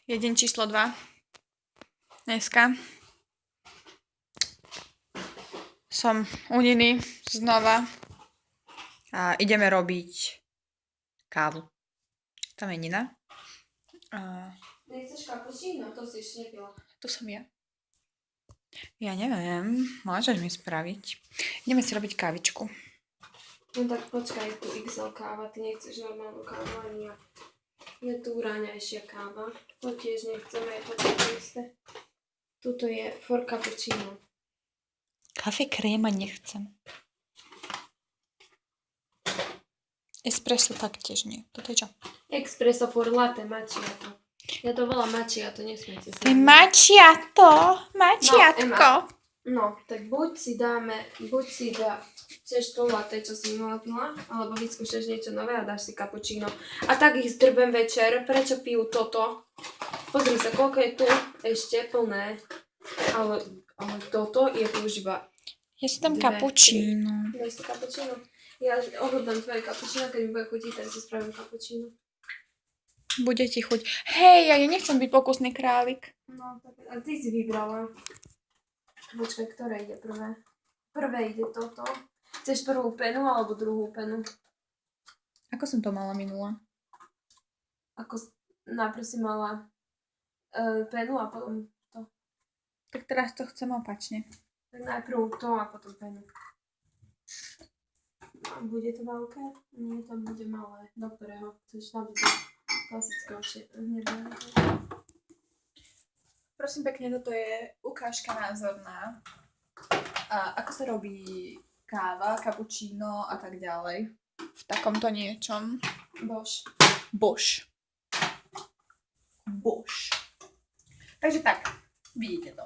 Je deň číslo 2. Dneska som u Niny znova a ideme robiť kávu. Tam je Nina. Nechceš kapučíno? To si ešte nepila. Tu som ja. Ja neviem, môžeš mi spraviť. Ideme si robiť kávičku. No tak počkaj, tu XL káva, ty nechceš normálnu kávu ani ja. Je tu ráňajšia káva, to tiež nechceme, je to isté. Tuto je for cappuccino. Kafe kréma nechcem. Espresso taktiež nie. Toto je čo? Espresso for latte macchiato. Ja to volám macchiato, nesmiete sa. To je mačiato. Mačiatko. No, tak buď si chceš to latte, čo si minula pila, alebo vyskúšaš niečo nové a dáš si cappuccino. A tak ich zdrbem večer, prečo pijú toto? Pozri sa, koľko je tu ešte plné. Ale toto je tu už iba... Ja si dám cappuccino. Daj si cappuccino. Ja ohodám tvoje cappuccino, keď mi bude chutiť, tak si spravím cappuccino. Bude ti chuť. Hej, ja nechcem byť pokusný králik. No, tak, a ty si vybrala. Počkaj, ktoré ide prvé? Prvé ide toto. Chceš prvú penu alebo druhú penu? Ako som to mala minula? Najprv si mala penu a potom to. Tak teraz to chcem opačne. Tak najprv to a potom penu. A bude to veľké? Nie, to bude malé. Do ktorého chceš nabísať klasického hnedého? Prosím pekne, toto je ukážka názorná. Ako sa robí káva, cappuccino a tak ďalej. V takomto niečom. Bosch. Takže tak, vidíte to.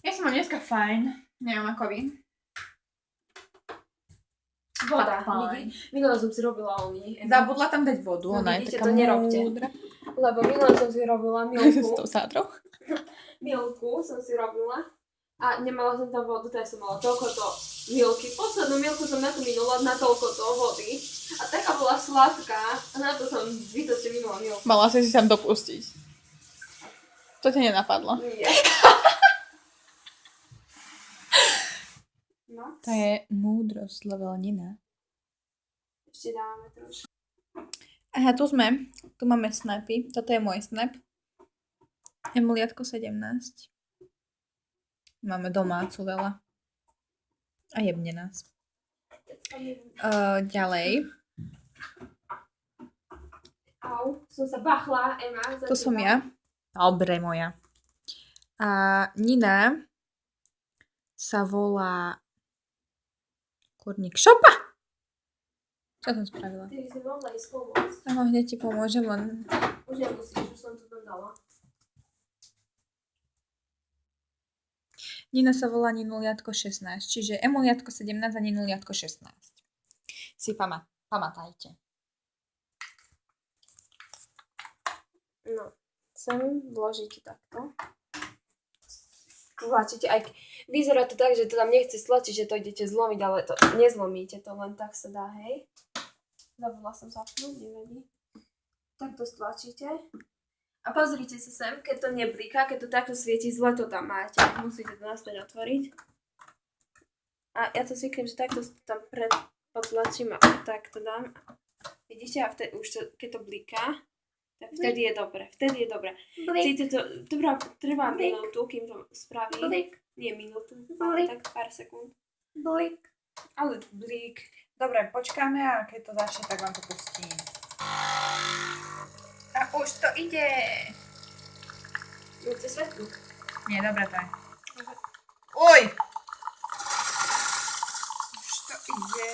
Ja som mám dneska fajn, neviem ako vy. Voda, minule som si robila Zabudla tam dať vodu, no, ona je taká to nerobte. múdra. Lebo minule som si robila milku. S tou sádrou. Milku som si robila a nemala som tam vodu, tak som mala toľkoto milky. Poslednú milku som na to minula na toľkoto vody a taká bola sladká a na to som zbytočne minula milku. Mala si tam dopustiť. To ti nenapadlo. Nie. No. To je múdrosť levelnina. Ešte dávame trošku. Aha, tu sme. Tu máme snapy. Toto je môj snap. Emiliatko 17. Máme domácu veľa. A jebne nás. Ďalej. Au, som sa bachla, Ema. Tu som ja. Dobre, moja. A Nina sa volá Kurník Šopa. Čo som spravila? Ty si mohla ísť pomôcť. Áno, hneď ti pomôžem, len... Už nemusíš, už som to tam dala. Nina sa volá Ninuliatko 16, čiže Emuliatko 17 a Ninuliatko 16. Si pamatajte. No, sem vložíte takto. Tlačíte, aj vyzerá to tak, že to tam nechce stlačiť, že to idete zlomiť, ale to nezlomíte, to len tak sa dá, hej. Zabudla som zapnúť, nevadí. Tak to stlačíte. A pozrite sa sem, keď to nebliká, keď to takto svieti, zle to tam máte. Musíte to naspäť otvoriť. A ja to zvyknem, že takto tam potlačím a tak to dám. Vidíte, a vtedy, už to, keď to bliká, tak vtedy je dobre. Cíte to, trvá minútu, kým to spraví. Blik. Nie minútu, Blik. ale tak pár sekúnd. Blik. Ale blík. Dobre, počkáme a keď to začne, tak vám to pustím. A už to ide. Chce svetlo? Nie, dobre to je. Uj! Už to ide.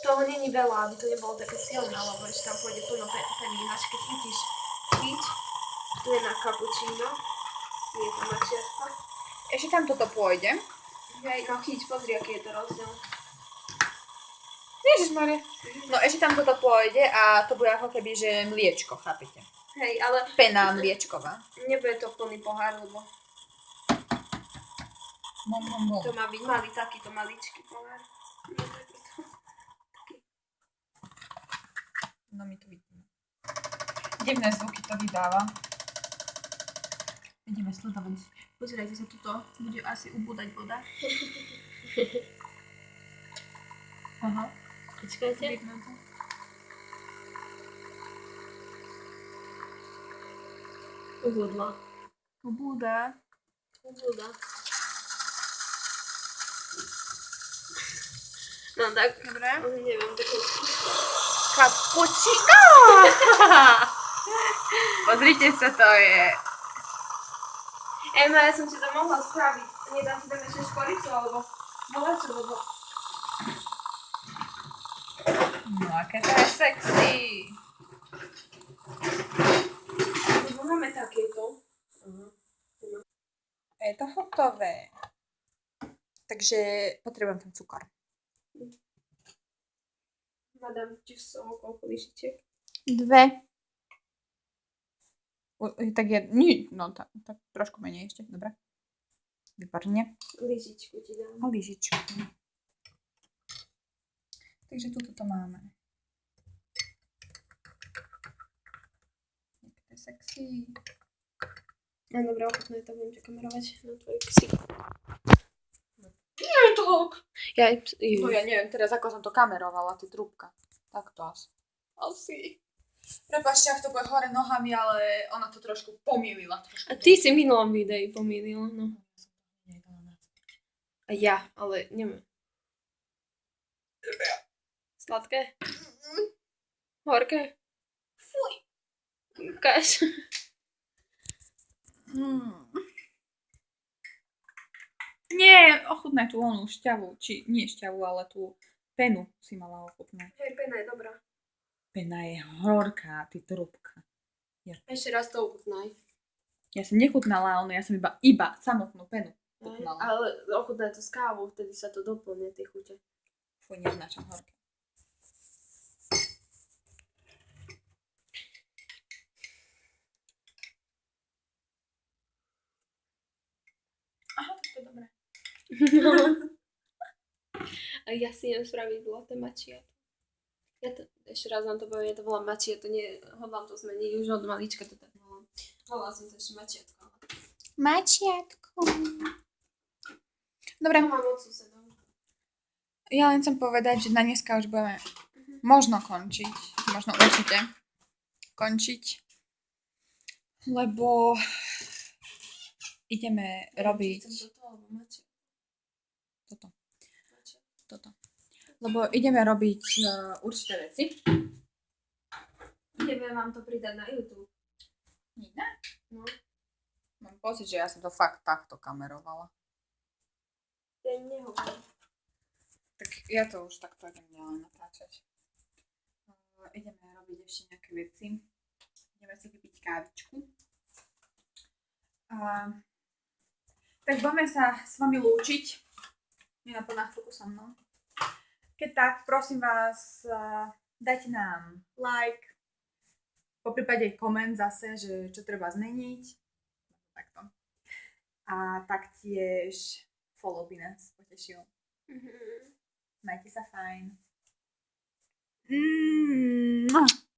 Toho není veľa, aby to nebolo také silné, lebo ešte tam pôjde plno pení. Ináč keď chytíš piť, tu je na cappuccino, nie je to mačiatka. Ešte tam toto pôjde. Hej, no chyť, pozri, aký je to rozdiel. Ježišmaria. No ešte tam toto pôjde a to bude ako keby, že mliečko, chápete? Hej, ale... Pena mliečková. Nebude to plný pohár, lebo to má byť malý, takýto maličký pohár. No my to vidíme. Divné zvuky to vydáva. Ideme sledovať. Pozerajte sa, tuto bude asi ubúdať voda. Aha. Počkajte. Vidno to. Ubudla. Ubúda. Ubudla. No tak, Dobre. neviem, takú... Cappuccino! Pozrite sa, to je. Ema, ja som ti to mohla spraviť. Nedám ti tam ešte škoricu, alebo volačo, lebo... No, aké to je sexy. Lebo máme takéto. Je to hotové. Takže potrebujem tam cukor. Madame, ti som koľko lyžičiek? 2. Tak je, no tak trošku menej ešte, dobre. Výborne. Lyžičku ti dám. A lyžičku. Takže tuto to máme. Jak to je sexy. No dobré, ochutné to, budem ťa kamerovať na tvoj ksík. Nie tak. No Ja neviem teraz, ako som to kamerovala, ty trúbka. Tak to asi. Asi. Prepáčte, ak to bude hore nohami, ale ona to trošku pomýlila. A ty si v minulom videi pomýlila, no. A ja, ale neviem. Sladké? Horké? Fuj. Ukáž. Nie, ochutnaj tú onú šťavu, či nie šťavu, ale tú penu si mala ochutnať. Hej, pena je dobrá. Pena je horká, ty trúbka. Ešte raz to ochutnaj. Ja som nechutnala onu, ja som iba samotnú penu ochutnala. Ale ochutnaj to s kávou, vtedy sa to doplne, tie chute. Fuj, neznášam horké. Aha, tak to je dobré. A ja si idem spraviť latte macchiato. Ja to, ešte raz vám to poviem, ja to volám macchiato, nie, hodlám to zmeniť, už od malička to tak volám. Volala som to ešte macchiatko. Mačiatko. Dobre, Mám od susedov. ja len chcem povedať, že na dneska už budeme možno končiť. Možno určite končiť. Lebo ideme robiť toto. Lebo ideme robiť určité veci. Ideme vám to pridať na YouTube. Iné? No. Mám pocit, že ja som to fakt takto kamerovala. Ja nehovorím. Tak ja to už takto idem ďalej natáčať. Ideme robiť ešte nejaké veci. Ideme si vypiť kávičku. Tak budeme sa s vami lúčiť. Nie na to na chvíľku so mnou. Keď tak, prosím vás, dajte nám like, poprípade koment zase, že čo treba zmeniť. Takto. A taktiež follow by nás potešil. Majte sa fajn.